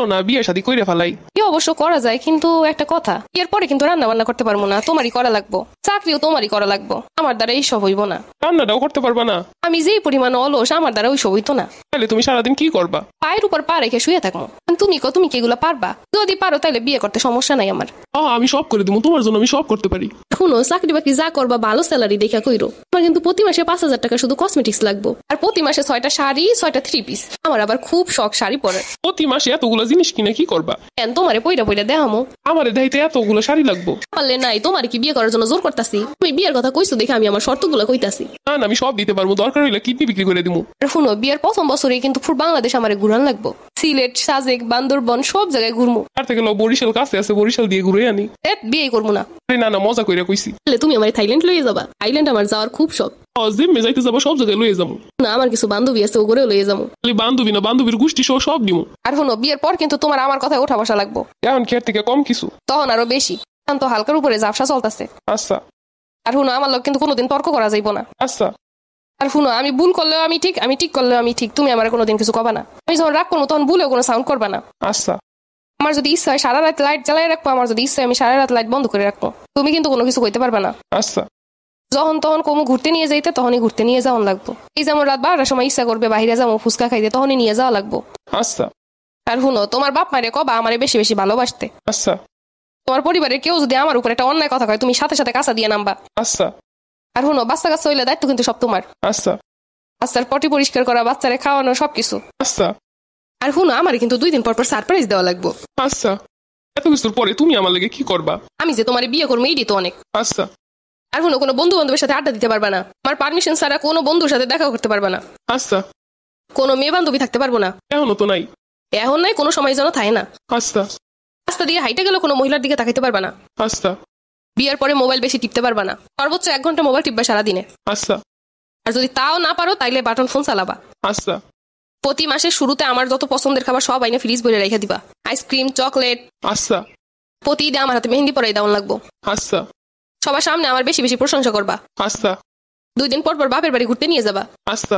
চলো না বিয়ে শাদী কইরে ফেলাই। বিয়ে অবশ্য করা যায়, কিন্তু একটা কথা, বিয়ের পরে কিন্তু রান্না বান্না করতে পারবো না, তোমারই করা লাগবো, চাকরিও তোমারই করা লাগবো, আমার দ্বারা এইসব হইব না। রান্নাটাও করতে পারবা না? আমি যেই পরিমাণ অলস, আমার দ্বারা ওইসব হইতো না। তাহলে তুমি সারাদিন কি করবা? পায়ের উপর পা রেখে শুয়ে থাকবো। তুমি কি এগুলো পারবা? যদি পারো তাহলে বিয়ে করতে সমস্যা নাই আমার। আমি সব করে দিব, তোমার জন্য আমি সব করতে পারি। শুনো, চাকরি বাকরি যা করবা ভালো স্যালারি দেখা কইরো। তোমার কিন্তু প্রতি মাসে 5,000 টাকা শুধু কসমেটিক্স লাগবো, আর প্রতি মাসে 6টা শাড়ি, 6টা 3 পিস। আমার আবার খুব শখ শাড়ি পরে। প্রতি মাসে এতগুলো জিনিস কিনে কি করবা? কেন, তোমারে পইরা পইরা দেখামো? আমারে দেখাইতে এতগুলো শাড়ি লাগবো? পারলে নাই, তোমার কি বিয়ে করার জন্য জোর করতাছি? তুমি বিয়ের কথা কইছো দেখে আমি আমার শর্তগুলো কইতাছি। না আমি সব দিতে পারবো, দরকার হইলে কিডনি বিক্রি করে দিবো। আর শুনো, বিয়ের প্রথম বছরে কিন্তু পুরো বাংলাদেশ আমারে ঘুরান লাগবো। সিলেট, সাজেক, বান্দরবন সব জায়গায় ঘুরমু। তার থেকে বরিশাল কাছে আছে, বরিশাল দিয়ে ঘুরে আনি। বিয়ে করবো না। না না, মজা কইরা কইছি। তাহলে তুমি আমার থাইল্যান্ড লইয়ে যাবা। থাইল্যান্ড আমার যাওয়ার খুব শখ। জিম্মে যাইতে যাবো, সব জায়গায় লইয়ে যাবো। না, আমার কিছু বান্ধবী আছে, ওগুলোও লইয়ে যাবো। খালি বান্ধবী না, বান্ধবীর গোষ্ঠী সহ সব দিব। আর শুনো, বিয়ের পর কিন্তু তোমার আমার কথায় ওঠা বসা লাগবো। এখন খেয়ার থেকে কম কিছু, তখন আরো বেশি। এখন তো হালকার উপরে ঝাপসা চলতেছে। আচ্ছা। আর শুনো, আমার লোক কিন্তু কোনোদিন তর্ক করা যাইব না। আচ্ছা। আর শুনো, আমি ভুল করলেও আমি ঠিক, আমি ঠিক করলেও আমি ঠিক। তুমি আমার কোনোদিন কিছু কবা না। আমি যখন রাগ করবো তখন ভুলেও কোনো সাউন্ড করবা না। আচ্ছা। আমার যদি ইচ্ছা হয় সারা রাত লাইট জ্বালাই রাখবো, আমার যদি ইচ্ছা হয় আমি সারা রাত লাইট বন্ধ করে রাখবো। তুমি কিন্তু কোনো কিছু কইতে পারবা না। আচ্ছা। যখন তখন কোনো ঘুরতে নিয়ে যাইতে তখনই ঘুরতে নিয়ে যাওয়া লাগবো। এই যেমন রাত 12টার সময় ইচ্ছা করবে বাইরে যাবো ফুচকা খাইতে, তখনই নিয়ে যাওয়া লাগবো। আচ্ছা। আর শুনো, তোমার বাপ মারে কবা আমারে বেশি বেশি ভালোবাসতে। আচ্ছা। তোমার পরিবারের কেউ যদি আমার উপর একটা অন্যায় কথা কয়, তুমি সাথে সাথে কাঁচা দিয়ে নামবা। আচ্ছা। আর শুনো, বাচ্চা কাচ্চা হইলে দায়িত্ব কিন্তু সব তোমার। আচ্ছা। বাচ্চার পটি পরিষ্কার করা, বাচ্চারে খাওয়ানো, সবকিছু। আচ্ছা। আর শুনো, আমার কিন্তু 2 দিন পর পর সারপ্রাইজ দেওয়া লাগবো। আচ্ছা। এত কিছুর পরে তুমি আমার লাগে কি করবা? আমি যে তোমার বিয়ে করবো এইটি তো অনেক। আচ্ছা। আর শুনো, কোনো বন্ধু বান্ধবের সাথে আড্ডা দিতে পারবা না। আমার পারমিশন ছাড়া কোনো বন্ধুর সাথে দেখা করতে পারবা না। আচ্ছা। কোনো মেয়ে বান্ধবী থাকতে পারবো না। এখনো তো নাই। এখন নাই, কোনো সময় যেন থাকে না। আচ্ছা। রাস্তা দিয়ে হাইটে গেলে কোনো মহিলার দিকে তাকাইতে পারবা না। আচ্ছা। বিয়ের পরে মোবাইল বেশি টিপতে পারবা না। সর্বোচ্চ 1 ঘন্টা মোবাইল টিপবা সারাদিনে। আচ্ছা। আর যদি তাও না পারো তাইলে বাটন ফোন চালাবা। আচ্ছা। প্রতি মাসের শুরুতে আমার যত পছন্দের খাবার সব আইনে ফ্রিজ ভরে রেখে দিবা। Ice cream, chocolate. আচ্ছা। প্রতি ঈদে আমার হাতে মেহেন্দি পরাই দেওয়ান লাগবো। আচ্ছা। সবার সামনে আমার বেশি বেশি প্রশংসা করবা। আচ্ছা। 2 দিন পর পর বাপের বাড়ি ঘুরতে নিয়ে যাবা। আচ্ছা।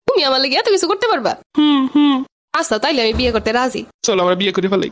তুমি আমার লেগে এত কিছু করতে পারবা? হুম। আচ্ছা, তাইলে আমি বিয়ে করতে রাজি। চলো আমরা বিয়ে করে ফেলাই।